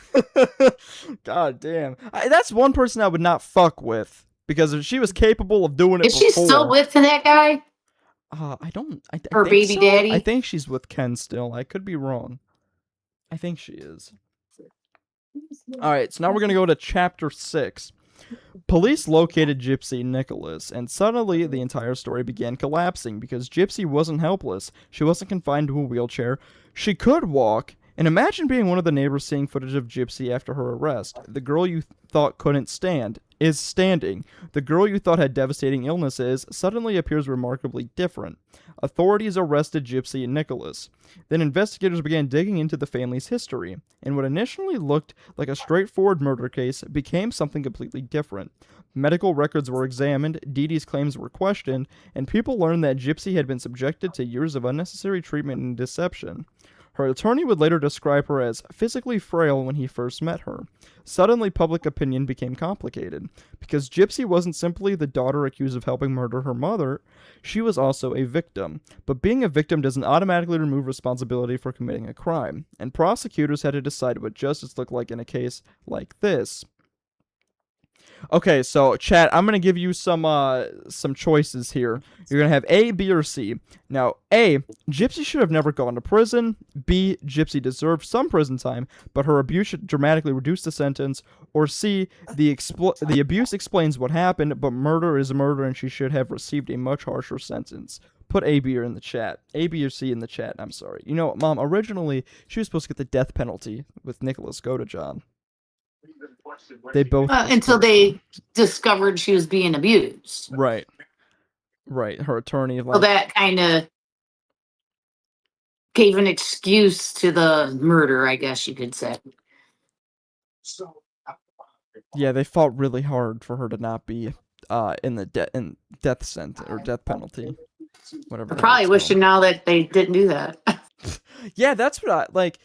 S2: God damn. That's one person I would not fuck with. Because if she was capable of doing it
S3: Is she still with that guy?
S2: I
S3: Her
S2: think
S3: baby
S2: so.
S3: daddy?
S2: I think she's with Ken still. I could be wrong. I think she is. Alright, so now we're going to go to Chapter 6. Police located Gypsy and Nicholas, and suddenly the entire story began collapsing because Gypsy wasn't helpless. She wasn't confined to a wheelchair. She could walk. And imagine being one of the neighbors seeing footage of Gypsy after her arrest. The girl you thought couldn't stand is standing. The girl you thought had devastating illnesses suddenly appears remarkably different. Authorities arrested Gypsy and Nicholas. Then investigators began digging into the family's history, and what initially looked like a straightforward murder case became something completely different. Medical records were examined, Dee Dee's claims were questioned, and people learned that Gypsy had been subjected to years of unnecessary treatment and deception. Her attorney would later describe her as physically frail when he first met her. Suddenly, public opinion became complicated. Because Gypsy wasn't simply the daughter accused of helping murder her mother, she was also a victim. But being a victim doesn't automatically remove responsibility for committing a crime, and prosecutors had to decide what justice looked like in a case like this. Okay, so chat, I'm gonna give you some choices here. You're gonna have A, B, or C. Now, A, Gypsy should have never gone to prison. B, Gypsy deserved some prison time, but her abuse should dramatically reduce the sentence. Or C, the abuse explains what happened, but murder is murder, and she should have received a much harsher sentence. Put A, B, or in the chat. A, B, or C in the chat. I'm sorry. You know what, Mom? Originally, she was supposed to get the death penalty with Nicholas Godejohn. They both
S3: until they discovered she was being abused.
S2: Right. Her attorney.
S3: So that kind of gave an excuse to the murder, I guess you could say.
S2: Yeah, they fought really hard for her to not be in the death sentence or death penalty. Whatever.
S3: I probably wishing now that they didn't do that.
S2: Yeah, that's what I like.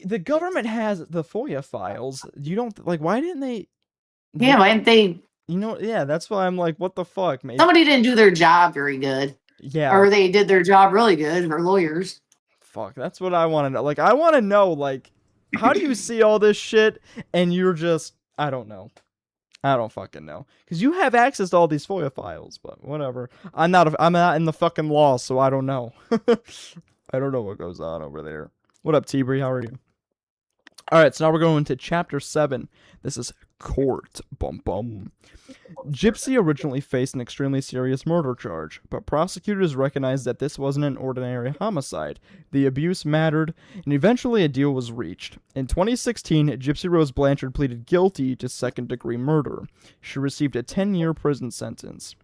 S2: The government has the FOIA files. You don't like. Why didn't they?
S3: Yeah, why didn't they?
S2: You know, yeah, that's why I'm like, what the fuck, man?
S3: Somebody didn't do their job very good.
S2: Yeah.
S3: Or they did their job really good, or lawyers.
S2: Fuck, that's what I want to know. Like, I want to know, like, how do you see all this shit and you're just, I don't know. I don't fucking know. Because you have access to all these FOIA files, but whatever. I'm not in the fucking law, so I don't know. I don't know what goes on over there. What up, T-Bree? How are you? Alright, so now we're going into Chapter 7. This is Court. Bum bum. Gypsy originally faced an extremely serious murder charge, but prosecutors recognized that this wasn't an ordinary homicide. The abuse mattered, and eventually a deal was reached. In 2016, Gypsy Rose Blanchard pleaded guilty to second-degree murder. She received a 10-year prison sentence.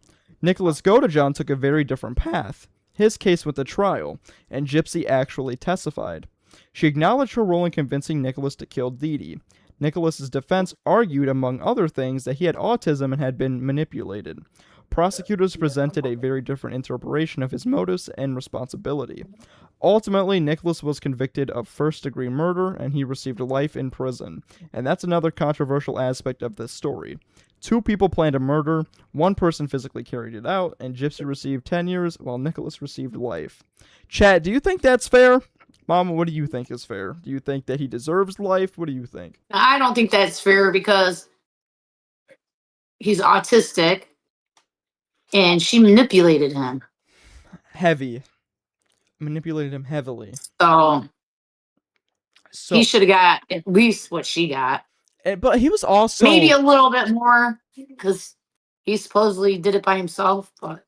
S2: Nicholas Godejohn took a very different path. His case went to trial, and Gypsy actually testified. She acknowledged her role in convincing Nicholas to kill Dee Dee. Nicholas's defense argued, among other things, that he had autism and had been manipulated. Prosecutors presented a very different interpretation of his motives and responsibility. Ultimately, Nicholas was convicted of first-degree murder, and he received life in prison. And that's another controversial aspect of this story. 2 people planned a murder, 1 person physically carried it out, and Gypsy received 10 years, while Nicholas received life. Chat, do you think that's fair? Mama, what do you think is fair? Do you think that he deserves life? What do you think?
S3: I don't think that's fair because he's autistic and she manipulated him.
S2: Heavy. Manipulated him heavily.
S3: So he should have got at least what she got.
S2: But he was also...
S3: Maybe a little bit more because he supposedly did it by himself. But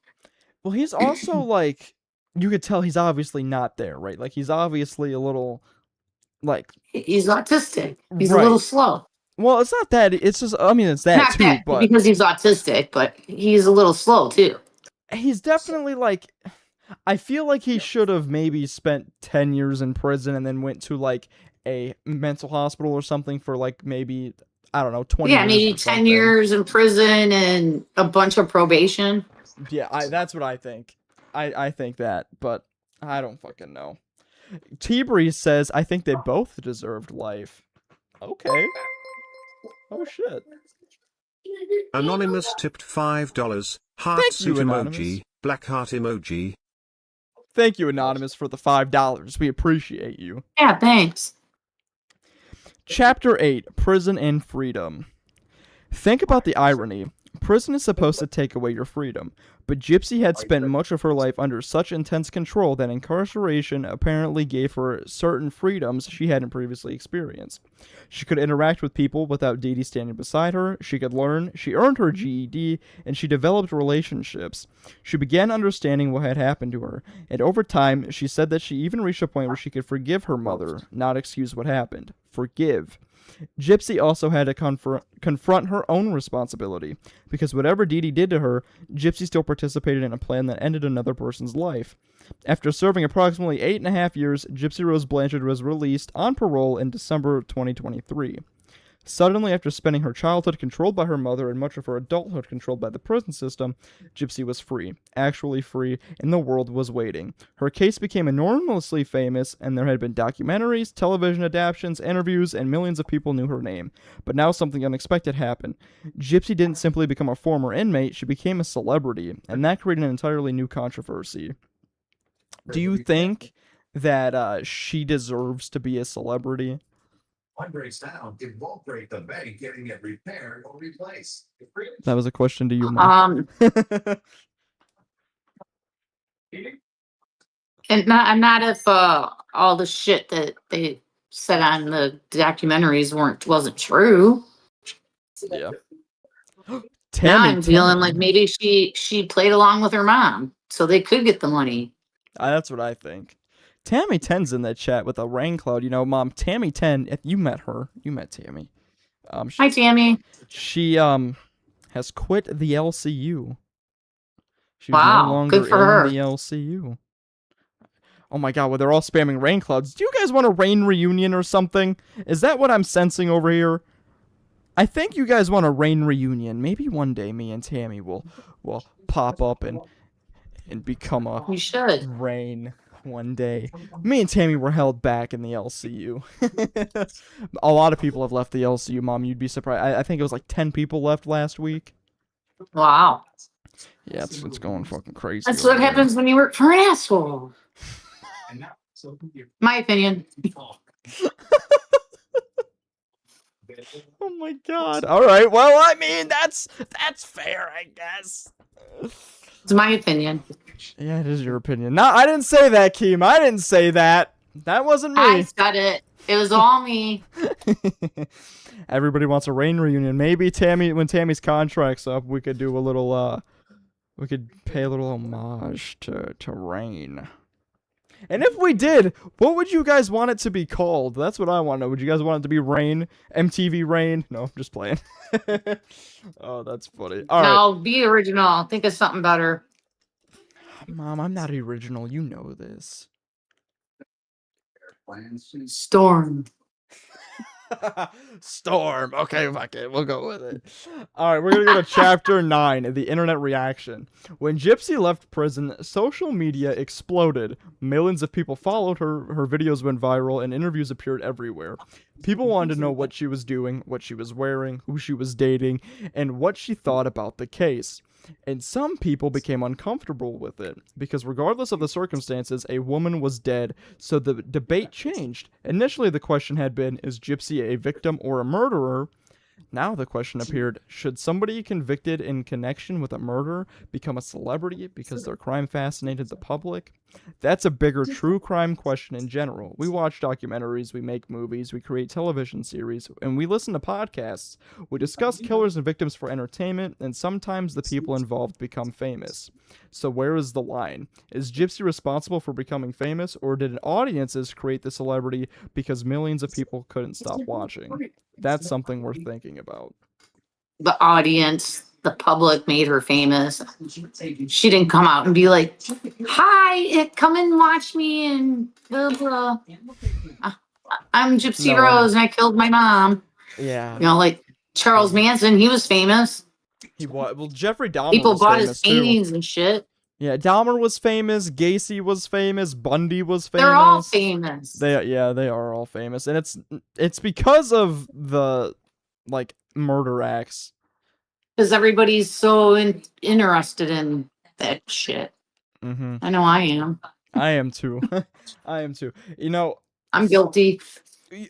S2: well, he's also like... You could tell he's obviously not there, right? Like, he's obviously a little, like...
S3: He's autistic. He's
S2: right.
S3: a little slow.
S2: Well, it's not that. It's just, I mean, it's that
S3: not
S2: too,
S3: that,
S2: but...
S3: because he's autistic, but he's a little slow, too.
S2: He's definitely, like... I feel like he should have maybe spent 10 years in prison and then went to, like, a mental hospital or something for, like, maybe, I don't know, 20 years.
S3: Yeah, maybe 10 years in prison and a bunch of probation.
S2: Yeah, that's what I think. I think that, but I don't fucking know. T-Bree says, I think they both deserved life. Okay. Oh, shit.
S4: Anonymous tipped $5. Heart suit emoji, black heart emoji.
S2: Thank you, Anonymous, for the $5. We appreciate you.
S3: Yeah, thanks.
S2: Chapter 8, Prison and Freedom. Think about the irony. Prison is supposed to take away your freedom, but Gypsy had spent much of her life under such intense control that incarceration apparently gave her certain freedoms she hadn't previously experienced. She could interact with people without Dee Dee standing beside her, she could learn, she earned her GED, and she developed relationships. She began understanding what had happened to her, and over time, she said that she even reached a point where she could forgive her mother, not excuse what happened. Forgive. Gypsy also had to confront her own responsibility, because whatever Dee Dee did to her, Gypsy still participated in a plan that ended another person's life. After serving approximately 8.5 years, Gypsy Rose Blanchard was released on parole in December 2023. Suddenly, after spending her childhood controlled by her mother and much of her adulthood controlled by the prison system, Gypsy was free, actually free, and the world was waiting. Her case became enormously famous, and there had been documentaries, television adaptations, interviews, and millions of people knew her name. But now something unexpected happened. Gypsy didn't simply become a former inmate, she became a celebrity, and that created an entirely new controversy. Do you think that she deserves to be a celebrity?
S5: One breaks down, it won't break the bank getting it repaired or replaced.
S2: That was a question to you, Mom.
S3: And not if all the shit that they said on the documentaries wasn't true.
S2: Yeah.
S3: Now
S2: Tammy
S3: I'm feeling
S2: 10.
S3: like maybe she played along with her mom, so they could get the money.
S2: That's what I think. Tammy 10's in that chat with a rain cloud. You know, Mom, Tammy 10, if you met her. You met Tammy.
S3: Hi, Tammy.
S2: She has quit the LCU. She's no
S3: Wow,
S2: longer
S3: good for
S2: in
S3: her.
S2: the LCU. Oh my god, well, they're all spamming rain clouds. Do you guys want a rain reunion or something? Is that what I'm sensing over here? I think you guys want a rain reunion. Maybe one day me and Tammy will pop up and become a
S3: You should.
S2: rain one day. Me and Tammy were held back in the LCU. A lot of people have left the LCU, Mom. You'd be surprised. I think it was like 10 people left last week.
S3: Wow.
S2: Yeah, it's going fucking crazy.
S3: That's
S2: over
S3: what
S2: there.
S3: happens when you work for an asshole. My opinion.
S2: Oh my god. All right. Well, I mean, that's fair, I guess.
S3: It's my opinion.
S2: Yeah, it is your opinion. No, I didn't say that, Keem. I didn't say that. That wasn't me.
S3: I said it. It was all me.
S2: Everybody wants a rain reunion. Maybe when Tammy's contract's up, we could do a little we could pay a little homage to Rain. And if we did, what would you guys want it to be called? That's what I want to know. Would you guys want it to be Rain? MTV Rain? No, I'm just playing. Oh, that's funny. All right.
S3: No, be original. Think of something better.
S2: Mom, I'm not original. You know this.
S3: Storm.
S2: Storm. Okay, fuck it. We'll go with it. All right, we're going to go to Chapter 9, the internet reaction. When Gypsy left prison, social media exploded. Millions of people followed her, her videos went viral, and interviews appeared everywhere. People wanted to know what she was doing, what she was wearing, who she was dating, and what she thought about the case. And some people became uncomfortable with it, because regardless of the circumstances, a woman was dead, so the debate changed. Initially, the question had been, is Gypsy a victim or a murderer? Now the question appeared, should somebody convicted in connection with a murder become a celebrity because their crime fascinated the public? That's a bigger true crime question in general. We watch documentaries, we make movies, we create television series, and we listen to podcasts. We discuss killers and victims for entertainment, and sometimes the people involved become famous. So where is the line? Is Gypsy responsible for becoming famous, or did audiences create the celebrity because millions of people couldn't stop watching? That's something we're thinking about.
S3: The audience, the public made her famous. She didn't come out and be like, hi, come and watch me and blah, blah. I'm Gypsy
S2: No.
S3: Rose and I killed my mom.
S2: Yeah.
S3: You know, like Charles Manson, he was famous.
S2: He was. Well, Jeffrey Dahmer
S3: People
S2: was
S3: bought
S2: famous
S3: his
S2: too.
S3: paintings and shit.
S2: Yeah, Dahmer was famous. Gacy was famous. Bundy was famous.
S3: They're all famous.
S2: They are all famous, and it's because of the like murder acts.
S3: Because everybody's so interested in that shit.
S2: Mm-hmm.
S3: I know I am.
S2: I am too. I am too. You know,
S3: I'm guilty.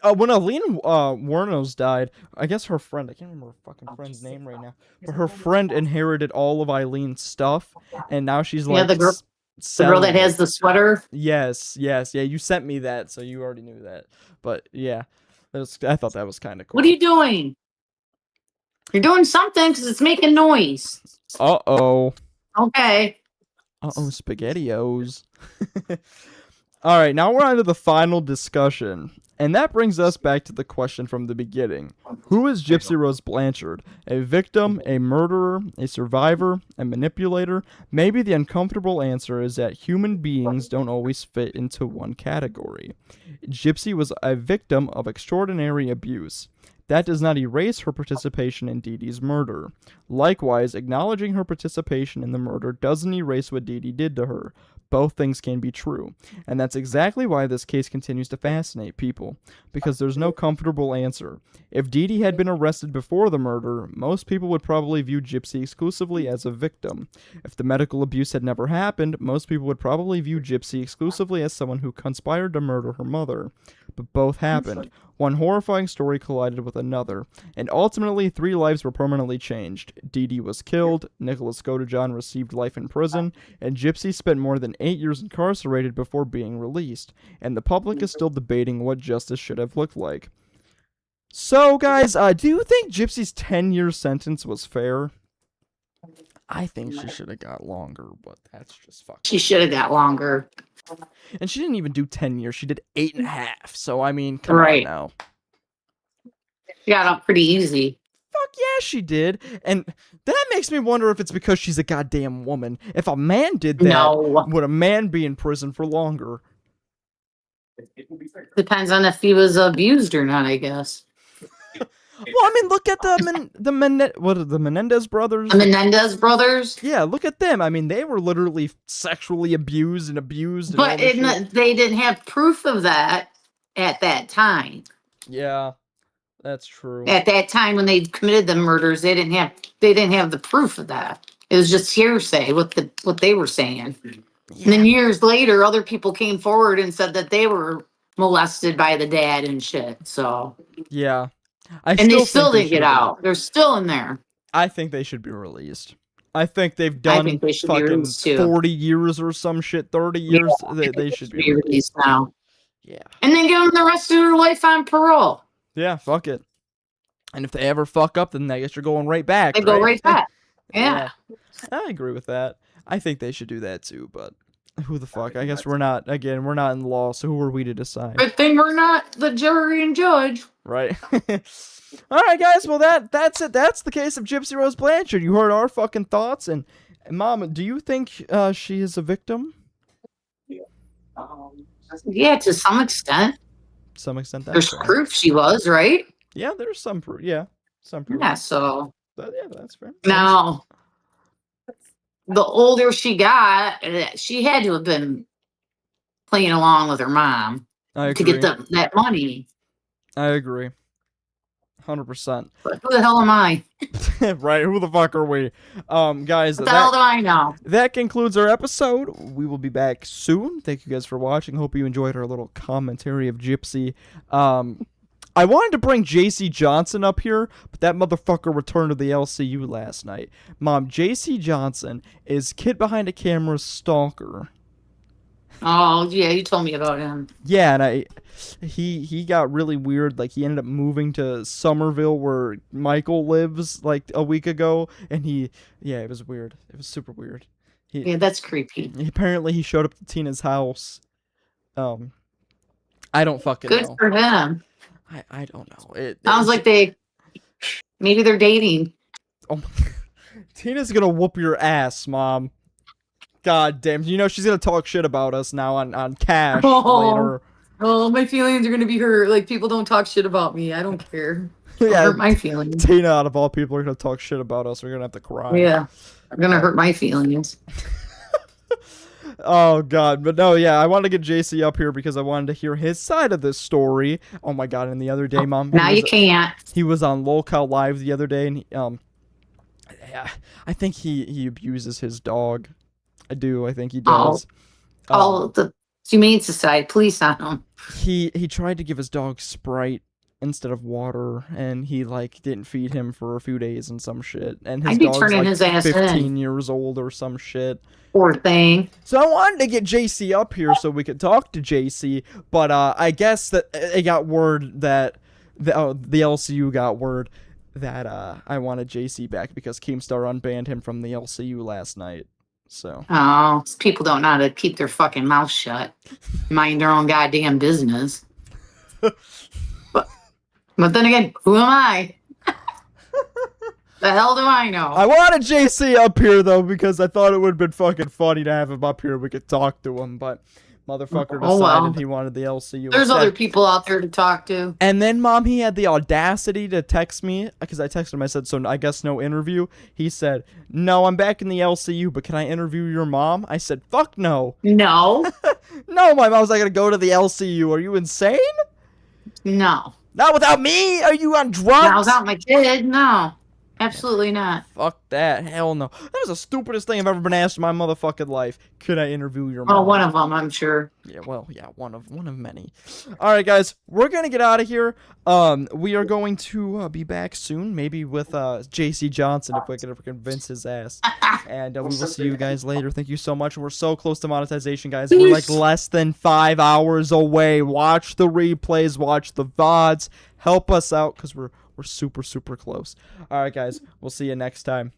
S2: when Aline Wuornos died, I guess her friend, I can't remember her fucking friend's name right now, but her friend inherited all of Eileen's stuff, and now she's like,
S3: Yeah, the girl
S2: selling
S3: that
S2: it.
S3: has the sweater.
S2: Yes, yeah, you sent me that, so you already knew that. But yeah, I thought that was kind of cool.
S3: What are you doing? You're doing something because it's making noise.
S2: Uh-oh.
S3: Okay.
S2: Uh-oh, SpaghettiOs. All right, now we're on to the final discussion. And that brings us back to the question from the beginning. Who is Gypsy Rose Blanchard? A victim, a murderer, a survivor, a manipulator? Maybe the uncomfortable answer is that human beings don't always fit into one category. Gypsy was a victim of extraordinary abuse. that does not erase her participation in Dee Dee's murder. Likewise, acknowledging her participation in the murder doesn't erase what Dee Dee did to her. Both things can be true. And that's exactly why this case continues to fascinate people, because there's no comfortable answer. If Dee Dee had been arrested before the murder, most people would probably view Gypsy exclusively as a victim. If the medical abuse had never happened, most people would probably view Gypsy exclusively as someone who conspired to murder her mother. But both happened. One horrifying story collided with another, and ultimately 3 lives were permanently changed. Dee Dee was killed, Nicholas Godejohn received life in prison, and Gypsy spent more than 8 years incarcerated before being released, and the public is still debating what justice should have looked like. So, guys, do you think Gypsy's 10-year sentence was fair? I think she should have got longer, but that's just fucking...
S3: She should have got longer.
S2: And she didn't even do 10 years. She did 8.5. So, I mean, come on now.
S3: She got out pretty easy.
S2: Fuck yeah, she did. And that makes me wonder if it's because she's a goddamn woman. If a man did that, would a man be in prison for longer?
S3: Depends on if he was abused or not, I guess.
S2: Well, I mean, look at the Menendez brothers?
S3: The Menendez brothers?
S2: Yeah, look at them. I mean, they were literally sexually abused.
S3: But they didn't have proof of that at that time.
S2: Yeah, that's true.
S3: At that time when they committed the murders, they didn't have the proof of that. It was just hearsay, what they were saying. Yeah. And then years later, other people came forward and said that they were molested by the dad and shit. So
S2: yeah.
S3: They still didn't get out. They're still in there.
S2: I think they should be released. I think they've done fucking 40 years or some shit, 30 years. Yeah, they should be
S3: released now.
S2: Yeah.
S3: And then give them the rest of their life on parole.
S2: Yeah, fuck it. And if they ever fuck up, then I guess you're going right back.
S3: They go right back. Yeah.
S2: I agree with that. I think they should do that too, but who the fuck? I guess we're not in law, so who are we to decide?
S3: Good thing we're not the jury and judge.
S2: Right. All right, guys. Well, that's it. That's the case of Gypsy Rose Blanchard. You heard our fucking thoughts. And Mom, do you think she is a victim?
S3: Yeah, to some extent.
S2: To some extent.
S3: There's proof she was, right?
S2: Yeah, there's some proof. Yeah, some proof.
S3: Yeah, so.
S2: But, yeah, that's fair.
S3: Now, the older she got, she had to have been playing along with her mom to get that money.
S2: I agree. 100%.
S3: But who the hell am I?
S2: Right, who the fuck are we? Guys,
S3: what the hell do I know?
S2: That concludes our episode. We will be back soon. Thank you guys for watching. Hope you enjoyed our little commentary of Gypsy. I wanted to bring JC Johnson up here, but that motherfucker returned to the LCU last night. Mom, JC Johnson is kid behind a camera's stalker.
S3: Oh, yeah, you told me about him.
S2: Yeah, and he got really weird. Like, he ended up moving to Somerville, where Michael lives, like, a week ago, and it was weird. It was super weird.
S3: Yeah, that's creepy.
S2: Apparently, he showed up to Tina's house. I don't fucking know.
S3: Good for him.
S2: I don't know.
S3: Sounds like maybe they're dating.
S2: Oh, Tina's gonna whoop your ass, Mom. God damn. You know, she's gonna talk shit about us now on Cash later.
S3: Oh, my feelings are gonna be hurt. Like, people don't talk shit about me. I don't care. Yeah, hurt my feelings.
S2: Tina, out of all people, are gonna talk shit about us. We're gonna have to cry.
S3: Yeah, I'm gonna hurt my feelings.
S2: Oh, God. But no, yeah, I wanted to get JC up here because I wanted to hear his side of this story. Oh, my God. And the other day, Mom...
S3: Now you can't.
S2: He was on Lolcow Live the other day, and I think he abuses his dog. I think he does.
S3: The Humane Society, police on him.
S2: He tried to give his dog Sprite instead of water, and he, like, didn't feed him for a few days and some shit. And his dog's, like,
S3: his ass
S2: 15 years old or some shit.
S3: Poor thing.
S2: So I wanted to get JC up here so we could talk to JC, but I guess that it got word that the LCU got word that I wanted JC back because Keemstar unbanned him from the LCU last night. So.
S3: Oh, people don't know how to keep their fucking mouth shut. Mind their own goddamn business. But then again, who am I? The hell do I know?
S2: I wanted JC up here, though, because I thought it would have been fucking funny to have him up here. We could talk to him, but Motherfucker
S3: Oh,
S2: decided
S3: well.
S2: he wanted the LCU.
S3: There's
S2: instead.
S3: other people out there to talk to.
S2: And then, Mom, he had the audacity to text me, because I texted him, I said, so I guess no interview. He said, no, I'm back in the LCU, but can I interview your mom? I said, fuck no.
S3: No.
S2: No, my mom's not going to go to the LCU. Are you insane?
S3: No.
S2: Not without me? Are you on drugs?
S3: Not without my kid. No. Absolutely not.
S2: Fuck that. Hell no. That was the stupidest thing I've ever been asked in my motherfucking life. Could I interview your mom?
S3: Well, one of them, I'm sure.
S2: Yeah, well, yeah, one of many. All right, guys, we're gonna get out of here. We are going to be back soon, maybe with JC Johnson if we can ever convince his ass. And we will see you guys later. Thank you so much. We're so close to monetization, guys. We're like less than 5 hours away. Watch the replays, watch the VODs. Help us out because we're super close. All right, guys, we'll see you next time.